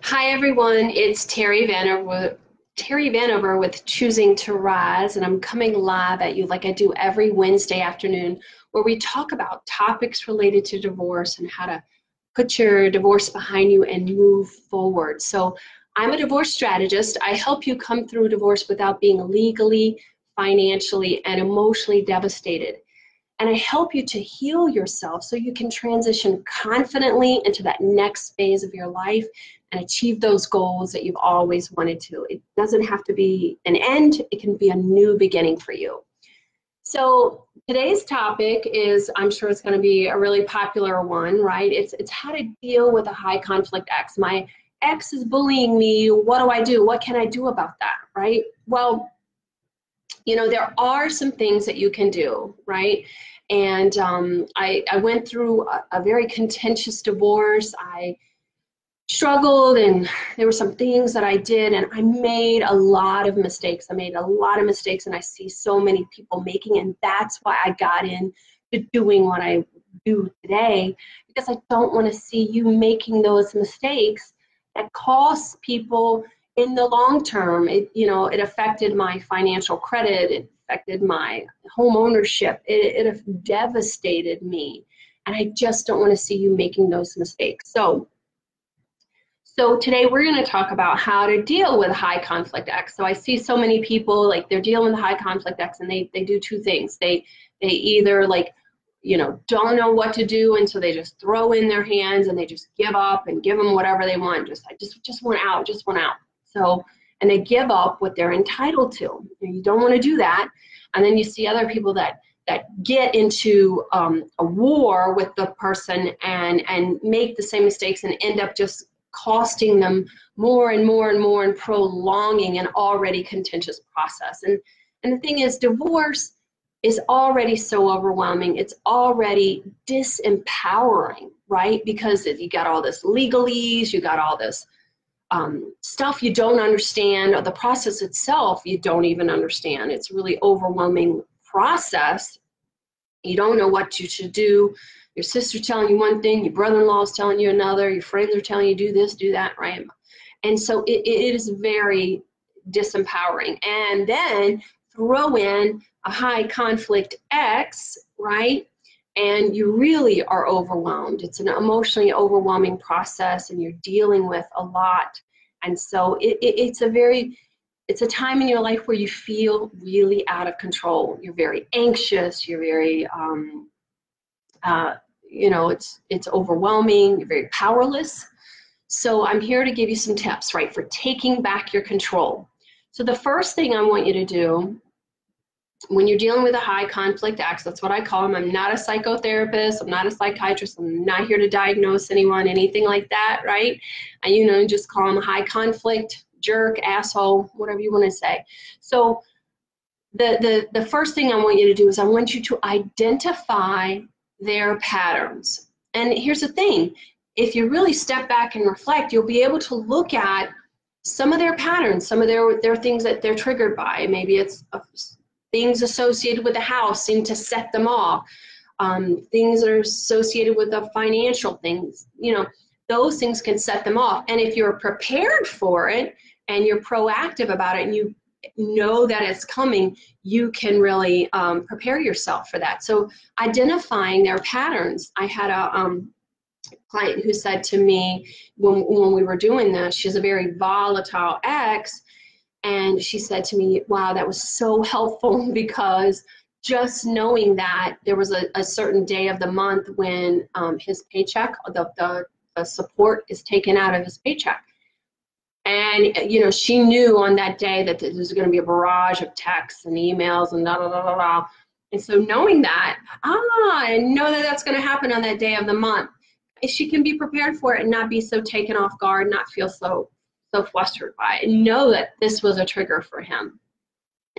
Hi everyone, it's Terry Vanover with Choosing to Rise, and I'm coming live at you like I do every Wednesday afternoon, where we talk about topics related to divorce and how to put your divorce behind you and move forward. So I'm a divorce strategist. I help you come through divorce without being legally, financially, and emotionally devastated. And I help you to heal yourself so you can transition confidently into that next phase of your life and achieve those goals that you've always wanted to. It doesn't have to be an end, it can be a new beginning for you. So today's topic is, I'm sure it's going to be a really popular one, right? It's how to deal with a high conflict ex. My ex is bullying me. What do I do? What can I do about that, right? Well, there are some things that you can do, right? And I went through a very contentious divorce. I struggled, and there were some things that I did, and I made a lot of mistakes. And I see so many people making, and that's why I got into doing what I do today, because I don't want to see you making those mistakes that cost people in the long term. It affected my financial credit. It affected my home ownership. It devastated me, and I just don't want to see you making those mistakes. So today we're going to talk about how to deal with high conflict ex. So I see so many people, like, they're dealing with high conflict ex, and they do two things. They either, like, don't know what to do, and so they just throw in their hands and they just give up and give them whatever they want. Just want out, just want out. So, and they give up what they're entitled to. You don't want to do that. And then you see other people that get into a war with the person and make the same mistakes and end up just costing them more and more and more and prolonging an already contentious process. And the thing is, divorce is already so overwhelming. It's already disempowering, right? Because you got all this legalese, you got all this stuff you don't understand, or the process itself you don't even understand. It's a really overwhelming process. You don't know what you should do. Your sister's telling you one thing, your brother-in-law is telling you another, your friends are telling you do this, do that, right? And so it is very disempowering. And then throw in a high conflict ex, right? And you really are overwhelmed. It's an emotionally overwhelming process, and you're dealing with a lot. And so it's a time in your life where you feel really out of control. You're very anxious. You're very, it's overwhelming. You're very powerless. So I'm here to give you some tips, right, for taking back your control. So the first thing I want you to do when you're dealing with a high conflict ex, that's what I call them. I'm not a psychotherapist. I'm not a psychiatrist. I'm not here to diagnose anyone, anything like that, right? And, just call them a high conflict jerk, asshole, whatever you want to say. So the first thing I want you to do is I want you to identify their patterns. And here's the thing. If you really step back and reflect, you'll be able to look at some of their patterns, some of their things that they're triggered by. Maybe it's things associated with the house seem to set them off. Things that are associated with the financial things, those things can set them off. And if you're prepared for it and you're proactive about it and you know that it's coming, you can really prepare yourself for that. So identifying their patterns. I had a client who said to me when we were doing this, she's a very volatile ex, and she said to me, wow, that was so helpful, because just knowing that there was a certain day of the month when his paycheck, the support is taken out of his paycheck. And, she knew on that day that there was going to be a barrage of texts and emails and da da da da da. And so knowing that, I know that that's going to happen on that day of the month. She can be prepared for it and not be so taken off guard, not feel so flustered by it, and know that this was a trigger for him.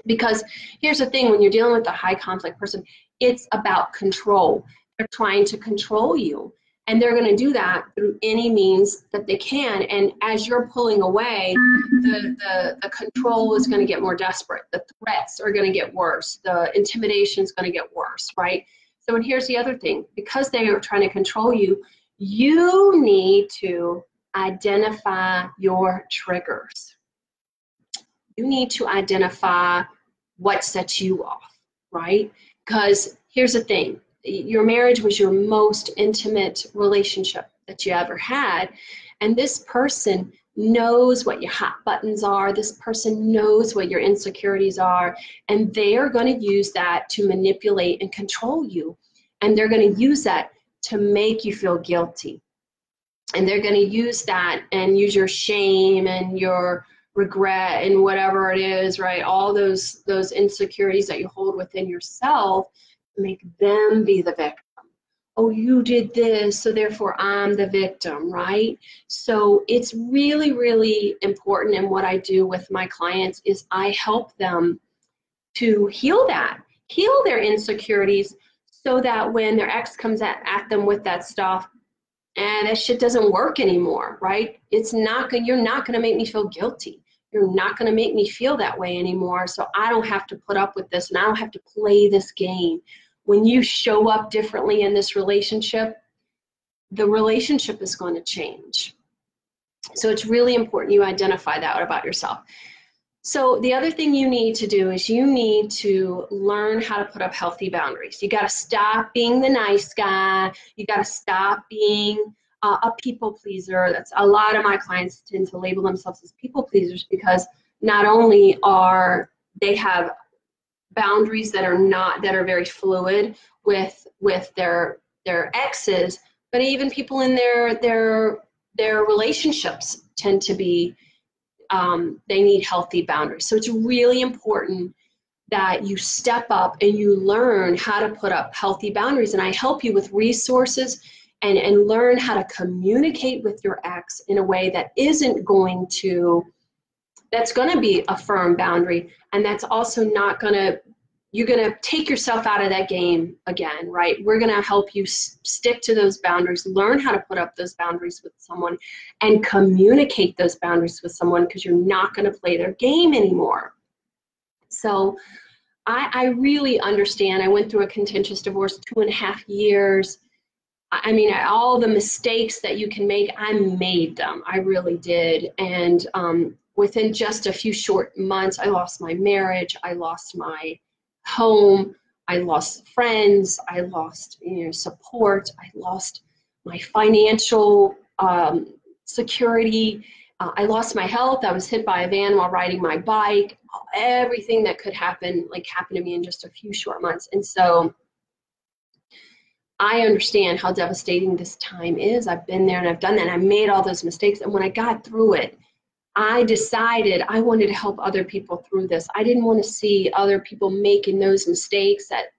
Because here's the thing, when you're dealing with a high conflict person, it's about control. They're trying to control you, and they're going to do that through any means that they can. And as you're pulling away, the control is going to get more desperate. The threats are going to get worse. The intimidation is going to get worse, right? So, and here's the other thing. Because they are trying to control you, you need to identify your triggers. You need to identify what sets you off, right? Because here's the thing, your marriage was your most intimate relationship that you ever had, and this person knows what your hot buttons are, this person knows what your insecurities are, and they are going to use that to manipulate and control you, and they're going to use that to make you feel guilty, and they're going to use that and use your shame and your regret and whatever it is, right? All those insecurities that you hold within yourself, make them be the victim. Oh, you did this, so therefore I'm the victim, right? So it's really, really important. And what I do with my clients is I help them to heal their insecurities, so that when their ex comes at them with that stuff, and that shit doesn't work anymore, right? You're not gonna make me feel guilty. You're not going to make me feel that way anymore, so I don't have to put up with this, and I don't have to play this game. When you show up differently in this relationship, the relationship is going to change. So it's really important you identify that about yourself. So the other thing you need to do is you need to learn how to put up healthy boundaries. You got to stop being the nice guy. You got to stop being a people pleaser. That's a lot of my clients tend to label themselves as people pleasers, because not only are they have boundaries that are very fluid with their exes, but even people in their relationships tend to be they need healthy boundaries. So it's really important that you step up and you learn how to put up healthy boundaries, and I help you with resources and learn how to communicate with your ex in a way that that's going to be a firm boundary, and that's also not going to, you're going to take yourself out of that game again, right? We're going to help you stick to those boundaries, learn how to put up those boundaries with someone, and communicate those boundaries with someone, because you're not going to play their game anymore. So I really understand. I went through a contentious divorce, 2.5 years. I mean, all the mistakes that you can make, I made them. I really did. And within just a few short months, I lost my marriage. I lost my home. I lost friends. I lost support. I lost my financial security. I lost my health. I was hit by a van while riding my bike. Everything that could happen, happened to me in just a few short months. And so I understand how devastating this time is. I've been there and I've done that, and I made all those mistakes. And when I got through it, I decided I wanted to help other people through this. I didn't want to see other people making those mistakes that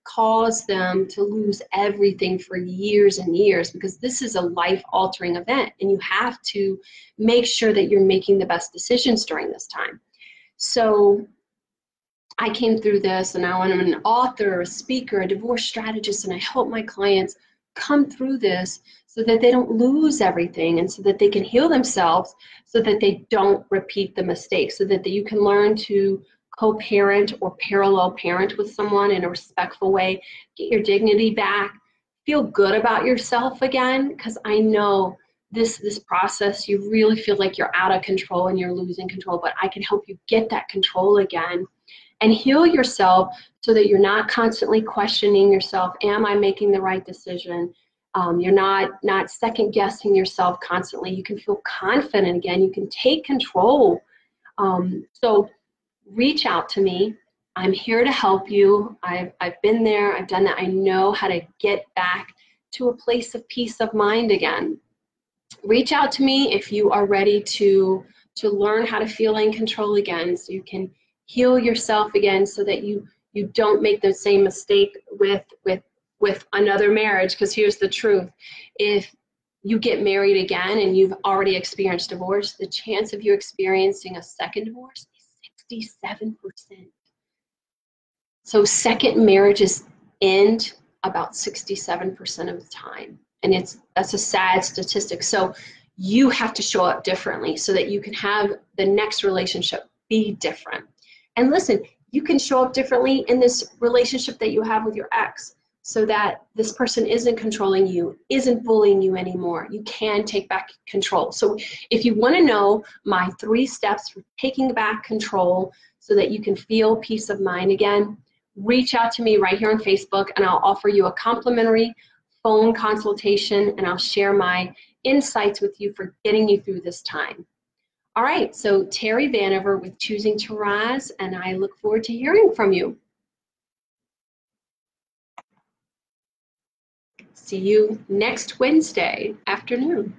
caused them to lose everything for years and years, because this is a life-altering event, and you have to make sure that you're making the best decisions during this time. So I came through this, and now I'm an author, a speaker, a divorce strategist, and I help my clients come through this so that they don't lose everything, and so that they can heal themselves, so that they don't repeat the mistakes, so that you can learn to co-parent or parallel parent with someone in a respectful way, get your dignity back, feel good about yourself again, because I know this process, you really feel like you're out of control and you're losing control, but I can help you get that control again and heal yourself, so that you're not constantly questioning yourself. Am I making the right decision? You're not second guessing yourself constantly. You can feel confident again. You can take control. So reach out to me. I'm here to help you. I've been there. I've done that. I know how to get back to a place of peace of mind again. Reach out to me if you are ready to learn how to feel in control again, so you can heal yourself again, so that you don't make the same mistake with another marriage. Because here's the truth: if you get married again and you've already experienced divorce, the chance of you experiencing a second divorce is 67%. So second marriages end about 67% of the time, and that's a sad statistic. So you have to show up differently so that you can have the next relationship be different. And listen, you can show up differently in this relationship that you have with your ex. so that this person isn't controlling you, isn't bullying you anymore. You can take back control. So if you want to know my 3 steps for taking back control so that you can feel peace of mind again, reach out to me right here on Facebook, and I'll offer you a complimentary phone consultation, and I'll share my insights with you for getting you through this time. All right, so Terry Vanover with Choosing to Rise, and I look forward to hearing from you. See you next Wednesday afternoon.